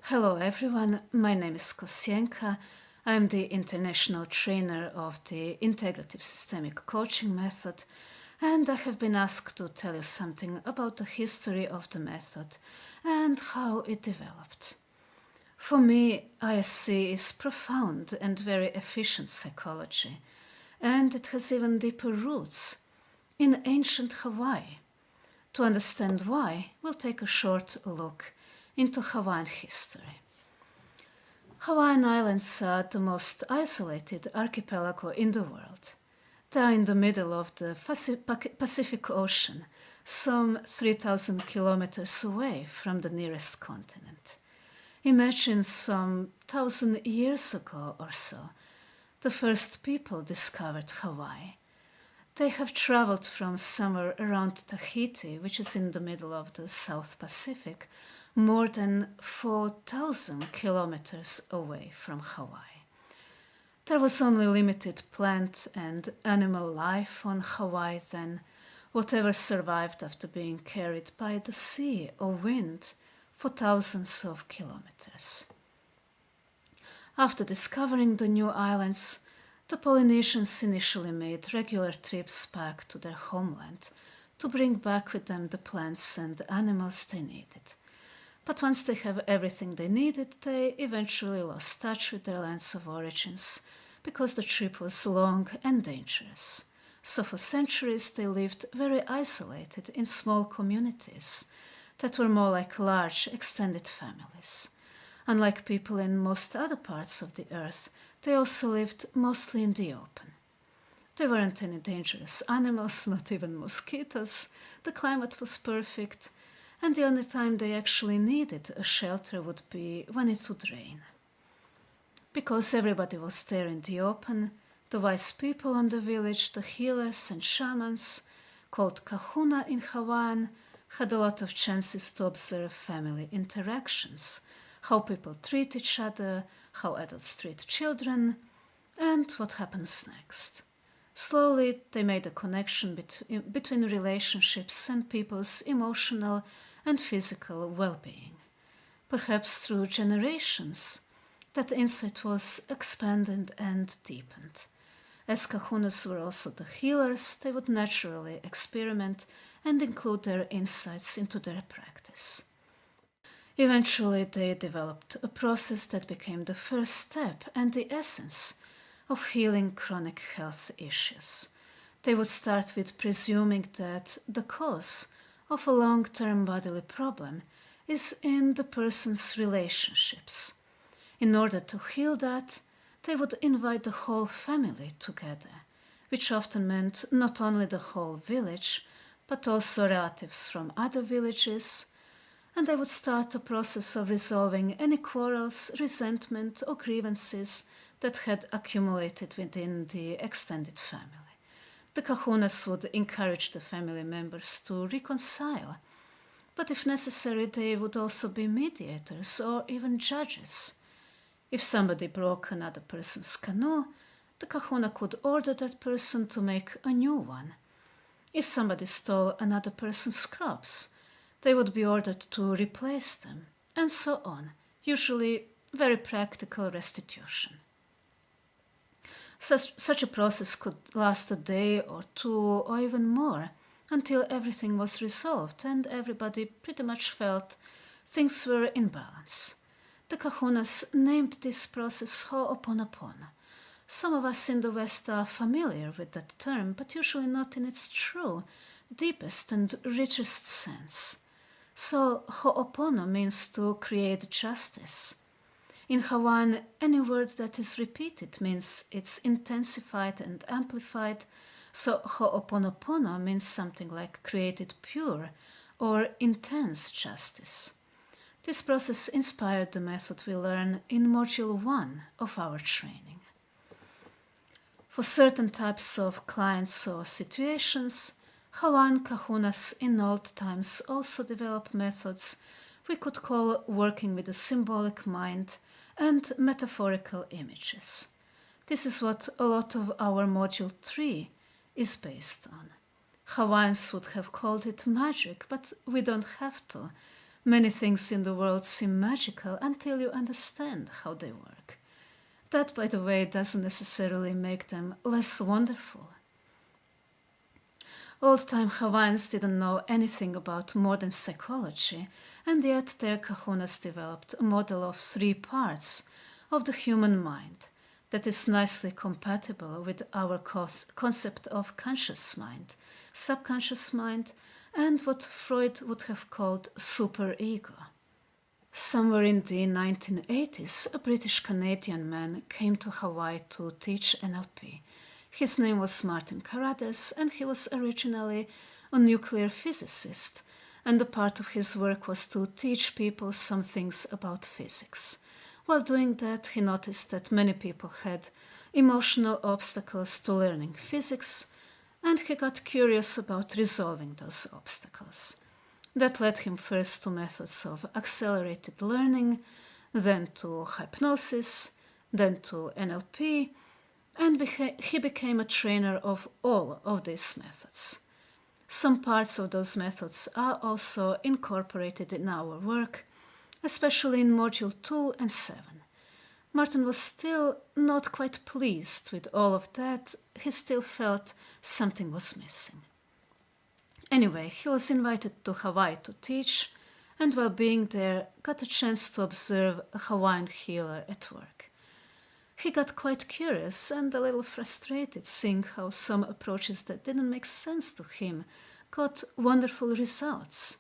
Hello everyone, my name is Kosjenka. I am the international trainer of the integrative systemic coaching method, and I have been asked to tell you something about the history of the method and how it developed. For me, ISC is profound and very efficient psychology, and it has even deeper roots in ancient Hawaii. To understand why, we'll take a short look into Hawaiian history. Hawaiian Islands are the most isolated archipelago in the world. They are in the middle of the Pacific Ocean, some 3,000 kilometers away from the nearest continent. Imagine some 1,000 years ago or so, the first people discovered Hawaii. They have traveled from somewhere around Tahiti, which is in the middle of the South Pacific, more than 4,000 kilometers away from Hawaii. There was only limited plant and animal life on Hawaii then. Whatever survived after being carried by the sea or wind for thousands of kilometers. After discovering the new islands, the Polynesians initially made regular trips back to their homeland to bring back with them the plants and animals they needed. But once they have everything they needed, they eventually lost touch with their lands of origins because the trip was long and dangerous. So for centuries they lived very isolated in small communities that were more like large extended families. Unlike people in most other parts of the earth, they also lived mostly in the open. There weren't any dangerous animals, not even mosquitoes. The climate was perfect, and the only time they actually needed a shelter would be when it would rain. Because everybody was there in the open, the wise people on the village, the healers and shamans, called kahuna in Hawaiian, had a lot of chances to observe family interactions, how people treat each other, how adults treat children, and what happens next. Slowly, they made a connection between relationships and people's emotional and physical well-being. Perhaps through generations, that insight was expanded and deepened. As kahunas were also the healers, they would naturally experiment and include their insights into their practice. Eventually, they developed a process that became the first step and the essence of healing chronic health issues. They would start with presuming that the cause of a long-term bodily problem is in the person's relationships. In order to heal that, they would invite the whole family together, which often meant not only the whole village, but also relatives from other villages, and they would start a process of resolving any quarrels, resentment, or grievances that had accumulated within the extended family. The kahunas would encourage the family members to reconcile, but if necessary, they would also be mediators or even judges. If somebody broke another person's canoe, the kahuna could order that person to make a new one. If somebody stole another person's crops, they would be ordered to replace them, and so on, usually very practical restitution. Such a process could last a day or two or even more until everything was resolved and everybody pretty much felt things were in balance. The kahunas named this process ho'oponopono. Some of us in the West are familiar with that term, but usually not in its true, deepest and richest sense. So ho'opono means to create justice. In Hawaiian, any word that is repeated means it's intensified and amplified, so ho'oponopono means something like created pure or intense justice. This process inspired the method we learn in Module 1 of our training. For certain types of clients or situations, Hawaiian kahunas in old times also developed methods we could call working with the symbolic mind and metaphorical images. This is what a lot of our Module 3 is based on. Hawaiians would have called it magic, but we don't have to, Many things in the world seem magical until you understand how they work. That, by the way, doesn't necessarily make them less wonderful. Old-time Hawaiians didn't know anything about modern psychology, and yet their kahunas developed a model of 3 parts of the human mind that is nicely compatible with our concept of conscious mind, subconscious mind, and what Freud would have called superego. Somewhere in the 1980s, a British-Canadian man came to Hawaii to teach NLP. His name was Martin Carruthers, and he was originally a nuclear physicist, and a part of his work was to teach people some things about physics. While doing that, he noticed that many people had emotional obstacles to learning physics, and he got curious about resolving those obstacles. That led him first to methods of accelerated learning, then to hypnosis, then to NLP, and he became a trainer of all of these methods. Some parts of those methods are also incorporated in our work, especially in Module 2 and 7. Martin was still not quite pleased with all of that. He still felt something was missing. Anyway, he was invited to Hawaii to teach, and while being there, got a chance to observe a Hawaiian healer at work. He got quite curious and a little frustrated seeing how some approaches that didn't make sense to him got wonderful results.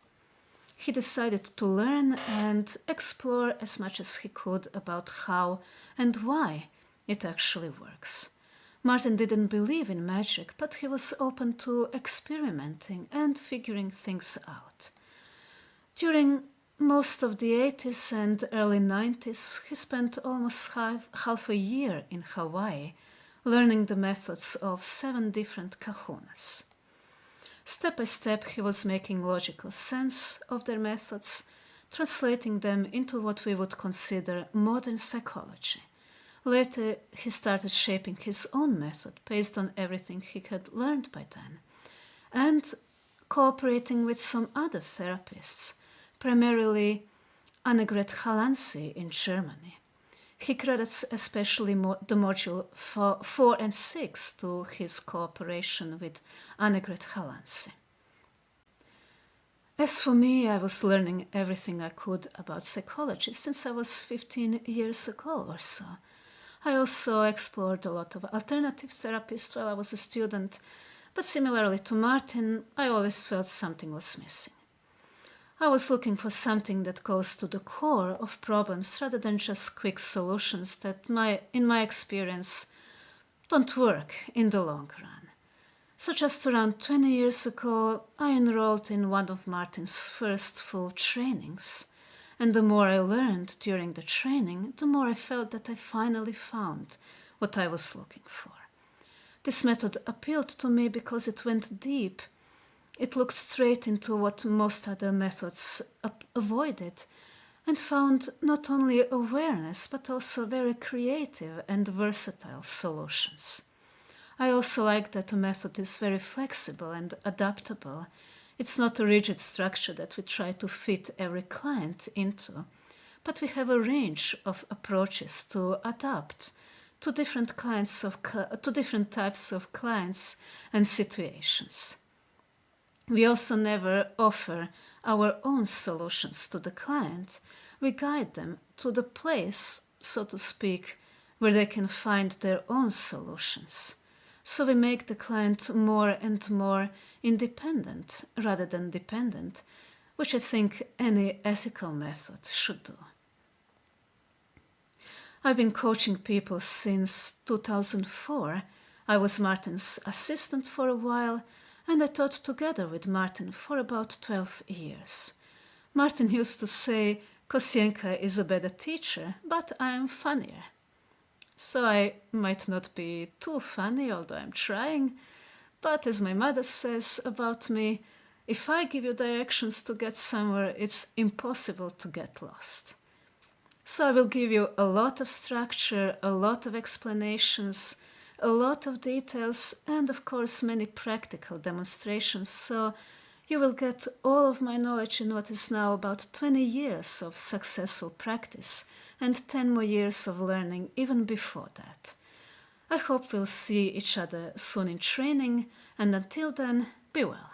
He decided to learn and explore as much as he could about how and why it actually works. Martin didn't believe in magic, but he was open to experimenting and figuring things out. During most of the 80s and early 90s, he spent almost half a year in Hawaii learning the methods of 7 different kahunas. Step by step, he was making logical sense of their methods, translating them into what we would consider modern psychology. Later, he started shaping his own method based on everything he had learned by then, and cooperating with some other therapists, primarily Annegret Halansi in Germany. He credits especially the module 4 and 6 to his cooperation with Annegret Halansi. As for me, I was learning everything I could about psychology since I was 15 years ago or so. I also explored a lot of alternative therapists while I was a student, but similarly to Martin, I always felt something was missing. I was looking for something that goes to the core of problems rather than just quick solutions that, in my experience, don't work in the long run. So just around 20 years ago, I enrolled in one of Martin's first full trainings. And the more I learned during the training, the more I felt that I finally found what I was looking for. This method appealed to me because it went deep. It looked straight into what most other methods avoided, and found not only awareness but also very creative and versatile solutions. I also like that the method is very flexible and adaptable. It's not a rigid structure that we try to fit every client into, but we have a range of approaches to adapt to different types of clients and situations. We also never offer our own solutions to the client. We guide them to the place, so to speak, where they can find their own solutions. So we make the client more and more independent rather than dependent, which I think any ethical method should do. I've been coaching people since 2004. I was Martin's assistant for a while, and I taught together with Martin for about 12 years. Martin used to say, Kosjenka is a better teacher, but I am funnier. So I might not be too funny, although I'm trying, but as my mother says about me, if I give you directions to get somewhere, it's impossible to get lost. So I will give you a lot of structure, a lot of explanations, a lot of details, and of course many practical demonstrations, so You will get all of my knowledge in what is now about 20 years of successful practice and 10 more years of learning even before that. I hope we'll see each other soon in training, and until then, be well.